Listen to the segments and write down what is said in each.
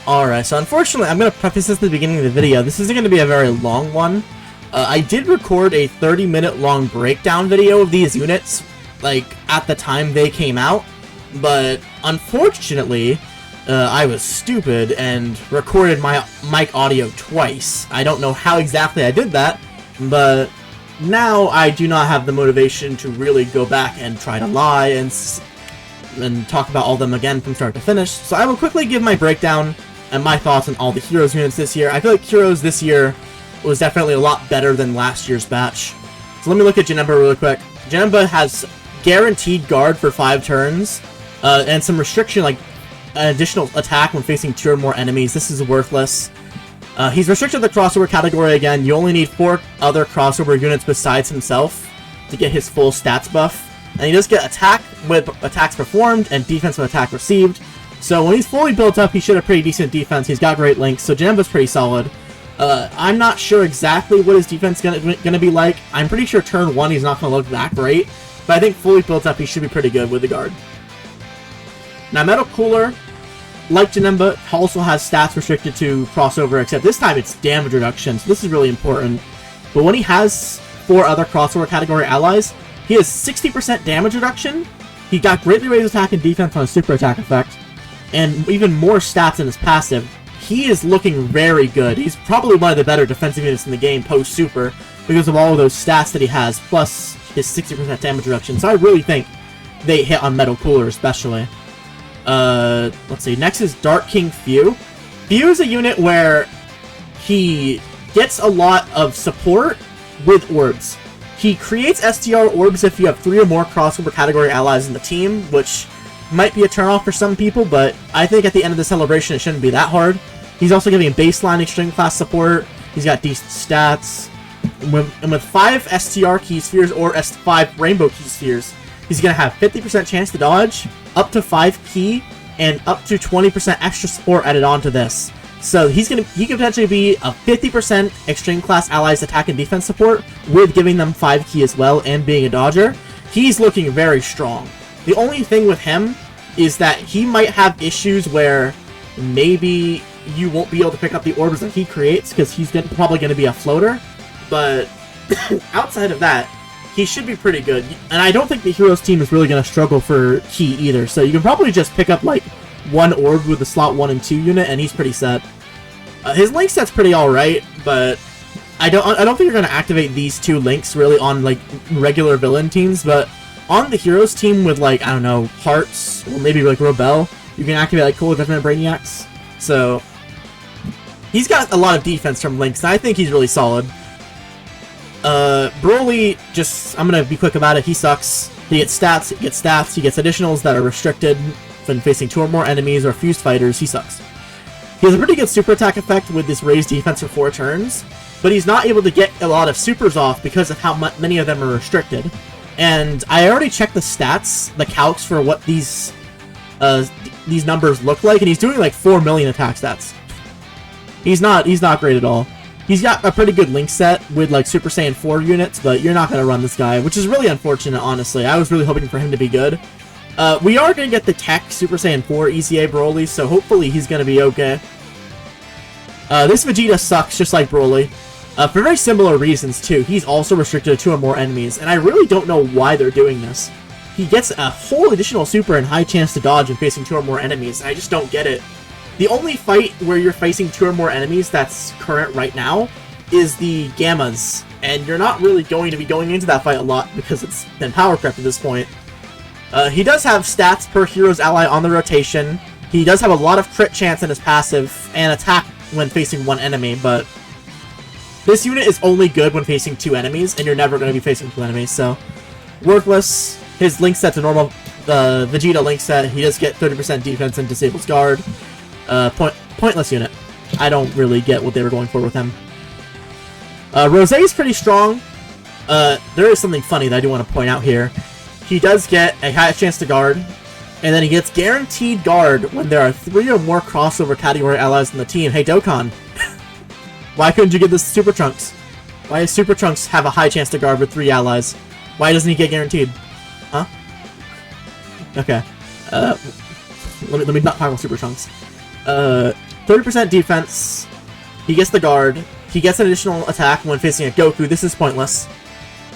Alright, so unfortunately, I'm going to preface this at the beginning of the video. This isn't going to be a very long one. I did record a 30-minute long breakdown video of these units, like, at the time they came out. But, unfortunately, I was stupid and recorded my mic audio twice. I don't know how exactly I did that, but now I do not have the motivation to really go back and try to lie and talk about all of them again from start to finish. So I will quickly give my breakdown and my thoughts on all the Heroes units this year. I feel like Heroes this year was definitely a lot better than last year's batch. So let me look at Janemba really quick. Janemba has guaranteed guard for 5 turns, and some restriction, like an additional attack when facing 2 or more enemies. This is worthless. He's restricted to the crossover category again. You only need 4 other crossover units besides himself to get his full stats buff. And he does get attack with attacks performed and defense with attack received. So when he's fully built up, he should have pretty decent defense. He's got great links, so Janemba's pretty solid. I'm not sure exactly what his defense is gonna be like. I'm pretty sure turn 1 he's not gonna look that great, but I think fully built up he should be pretty good with the guard. Now Metal Cooler, like Janemba, also has stats restricted to crossover, except this time it's damage reduction, so this is really important. But when he has 4 other crossover category allies, he has 60% damage reduction, he got greatly raised attack and defense on a super attack effect, and even more stats in his passive. He is looking very good. He's probably one of the better defensive units in the game post-super because of all of those stats that he has, plus his 60% damage reduction. So I really think they hit on Metal Cooler especially. Let's see. Next is Dark King Few. Few is a unit where he gets a lot of support with orbs. He creates STR orbs if you have 3 or more crossover category allies in the team, which might be a turnoff for some people, but I think at the end of the celebration it shouldn't be that hard. He's also giving baseline extreme class support. He's got decent stats. And with 5 STR key spheres or 5 rainbow key spheres, he's going to have 50% chance to dodge, up to 5 key, and up to 20% extra support added on to this. So he could potentially be a 50% extreme class allies attack and defense support with giving them 5 key as well and being a dodger. He's looking very strong. The only thing with him is that he might have issues where maybe you won't be able to pick up the orbs that he creates because he's probably going to be a floater. But outside of that, he should be pretty good. And I don't think the Heroes team is really going to struggle for key either. So you can probably just pick up like 1 orb with the slot 1 and 2 unit and he's pretty set. His link set's pretty alright, but I don't think you're going to activate these 2 links really on like regular villain teams, but on the Heroes team with, like, I don't know, Hearts, or maybe, like, Rebel, you can activate, like, Cool Judgment Brainiacs. So, he's got a lot of defense from Lynx, and I think he's really solid. Broly, I'm gonna be quick about it, he sucks. He gets stats, he gets additionals that are restricted when facing 2 or more enemies or fused fighters, he sucks. He has a pretty good super attack effect with this raised defense for 4 turns, but he's not able to get a lot of supers off because of how many of them are restricted. And I already checked the stats, the calcs for what these numbers look like, and he's doing like 4 million attack stats. He's not great at all. He's got a pretty good link set with like Super Saiyan 4 units, but you're not going to run this guy, which is really unfortunate, honestly. I was really hoping for him to be good. We are going to get the Tech Super Saiyan 4 EZA Broly, so hopefully he's going to be okay. This Vegeta sucks, just like Broly. For very similar reasons, too. He's also restricted to 2 or more enemies, and I really don't know why they're doing this. He gets a whole additional super and high chance to dodge when facing 2 or more enemies, and I just don't get it. The only fight where you're facing 2 or more enemies that's current right now is the Gammas, and you're not really going to be going into that fight a lot because it's been power crept at this point. He does have stats per Hero's ally on the rotation. He does have a lot of crit chance in his passive and attack when facing 1 enemy, but this unit is only good when facing 2 enemies, and you're never going to be facing 2 enemies, so worthless. His link set's a normal Vegeta link set. He does get 30% defense and disables guard. Pointless unit. I don't really get what they were going for with him. Rose is pretty strong. There is something funny that I do want to point out here. He does get a high chance to guard, and then he gets guaranteed guard when there are 3 or more crossover category allies in the team. Hey, Dokkan. Why couldn't you get this to Super Trunks? Why does Super Trunks have a high chance to guard with 3 allies? Why doesn't he get guaranteed? Huh? Okay. Let me not talk about Super Trunks. 30% defense. He gets the guard. He gets an additional attack when facing a Goku. This is pointless.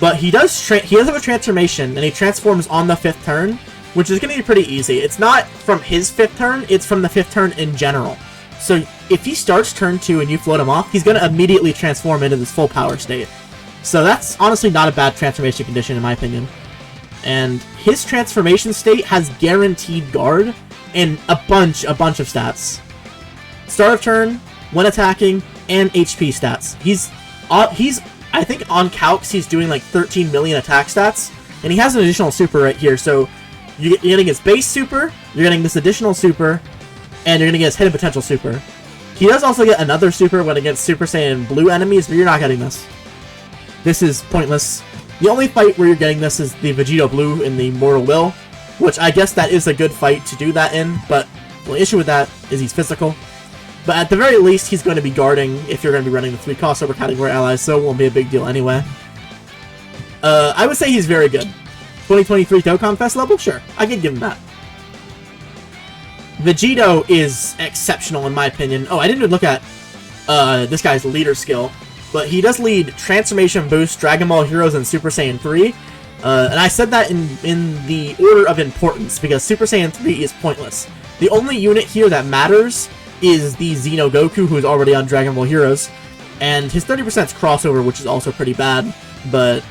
But he does have a transformation, and he transforms on the 5th turn, which is going to be pretty easy. It's not from his 5th turn, it's from the 5th turn in general. So if he starts turn 2 and you float him off, he's going to immediately transform into this full power state. So that's honestly not a bad transformation condition in my opinion. And his transformation state has guaranteed guard and a bunch of stats. Start of turn, when attacking, and HP stats. He's I think on calcs he's doing like 13 million attack stats, and he has an additional super right here. So you're getting his base super, you're getting this additional super, and you're gonna get his hidden potential super. He does also get another super when against Super Saiyan Blue enemies, but you're not getting this. This is pointless. The only fight where you're getting this is the Vegito Blue in the Mortal Will, which I guess that is a good fight to do that in, but the issue with that is he's physical. But at the very least, he's going to be guarding if you're going to be running the 3 crossover category allies, so it won't be a big deal anyway. I would say he's very good. 2023 Dokkan Fest level? Sure, I could give him that. Vegito is exceptional in my opinion. Oh, I didn't even look at this guy's leader skill, but he does lead Transformation Boost, Dragon Ball Heroes, and Super Saiyan 3. And I said that in the order of importance, because Super Saiyan 3 is pointless. The only unit here that matters is the Xeno Goku, who is already on Dragon Ball Heroes, and his 30% is crossover, which is also pretty bad, but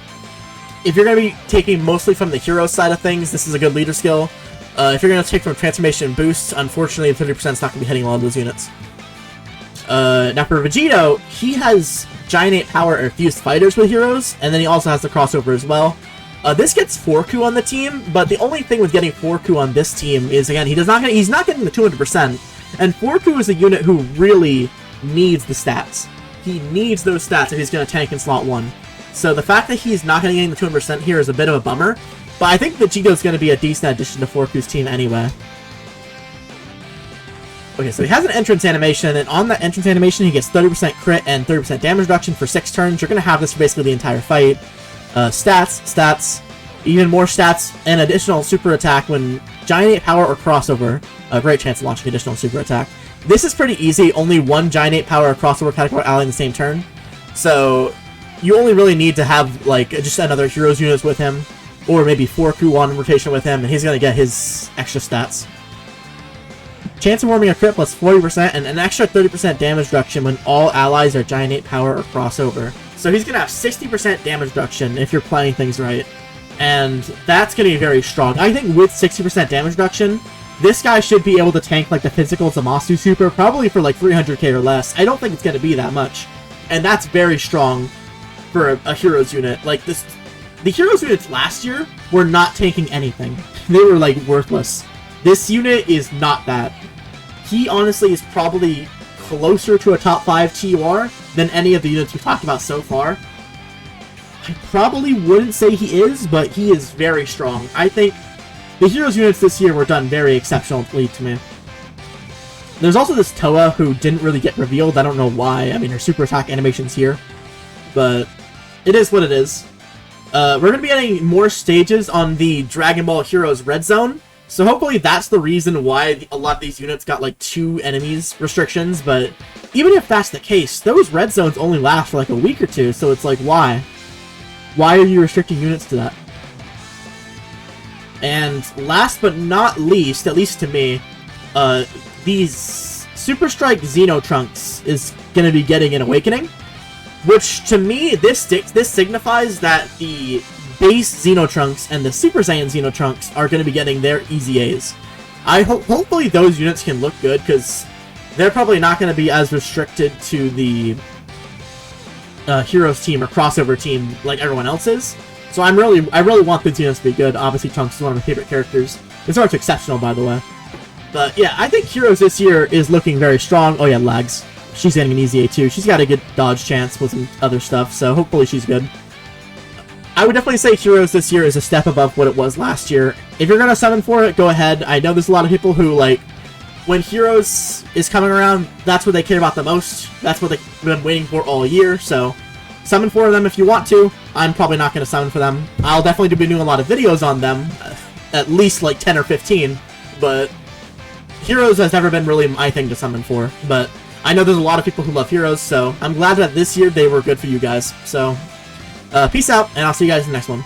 if you're going to be taking mostly from the hero side of things, this is a good leader skill. If you're going to take from Transformation Boost, unfortunately 30% is not going to be hitting a lot of those units. Now for Vegito, he has Giant 8 power and Fused Fighters with heroes, and then he also has the crossover as well. This gets Forku on the team, but the only thing with getting Forku on this team is, again, he's not getting the 200%. And Forku is a unit who really needs the stats. He needs those stats if he's going to tank in slot 1. So the fact that he's not going to get the 200% here is a bit of a bummer. But I think Vegito is going to be a decent addition to Forku's team anyway. Okay, so he has an entrance animation, and on that entrance animation he gets 30% crit and 30% damage reduction for 6 turns. You're going to have this for basically the entire fight. Stats, even more stats, and additional super attack when Giant 8 power or crossover. A great chance of launching additional super attack. This is pretty easy, only one Giant 8 power or crossover category ally in the same turn. So you only really need to have like just another heroes units with him, or maybe Forku on rotation with him, and he's going to get his extra stats. Chance of warming a crit plus 40% and an extra 30% damage reduction when all allies are Giant 8 power or crossover. So he's going to have 60% damage reduction if you're playing things right. And that's going to be very strong. I think with 60% damage reduction, this guy should be able to tank like the physical Zamasu super, probably for like 300k or less. I don't think it's going to be that much. And that's very strong for a heroes unit. Like this, the heroes units last year were not tanking anything. They were like worthless. This unit is not that. He honestly is probably closer to a top 5 TUR than any of the units we've talked about so far. I probably wouldn't say he is, but he is very strong. I think the heroes units this year were done very exceptionally to me. There's also this Toa who didn't really get revealed. I don't know why. I mean, her super attack animation's here, but it is what it is. We're going to be getting more stages on the Dragon Ball Heroes Red Zone, so hopefully that's the reason why a lot of these units got like 2 enemies restrictions, but even if that's the case, those red zones only last for like a week or 2, so it's like, why? Why are you restricting units to that? And last but not least, at least to me, these Super Strike Xeno Trunks is going to be getting an Awakening, which to me, this signifies that the base Xeno Trunks and the Super Saiyan Xeno Trunks are going to be getting their easy A's. Hopefully those units can look good, because they're probably not going to be as restricted to the Heroes team or crossover team like everyone else is. So I really want these units to be good. Obviously Trunks is one of my favorite characters. This art's exceptional, by the way. But yeah, I think Heroes this year is looking very strong. Oh yeah, lags. She's getting an easy A too. She's got a good dodge chance with some other stuff, so hopefully she's good. I would definitely say Heroes this year is a step above what it was last year. If you're gonna summon for it, go ahead. I know there's a lot of people who, like, when Heroes is coming around, that's what they care about the most. That's what they've been waiting for all year, so summon for them if you want to. I'm probably not gonna summon for them. I'll definitely be doing a lot of videos on them, at least like 10 or 15, but Heroes has never been really my thing to summon for, but I know there's a lot of people who love Heroes, so I'm glad that this year they were good for you guys. So, peace out, and I'll see you guys in the next one.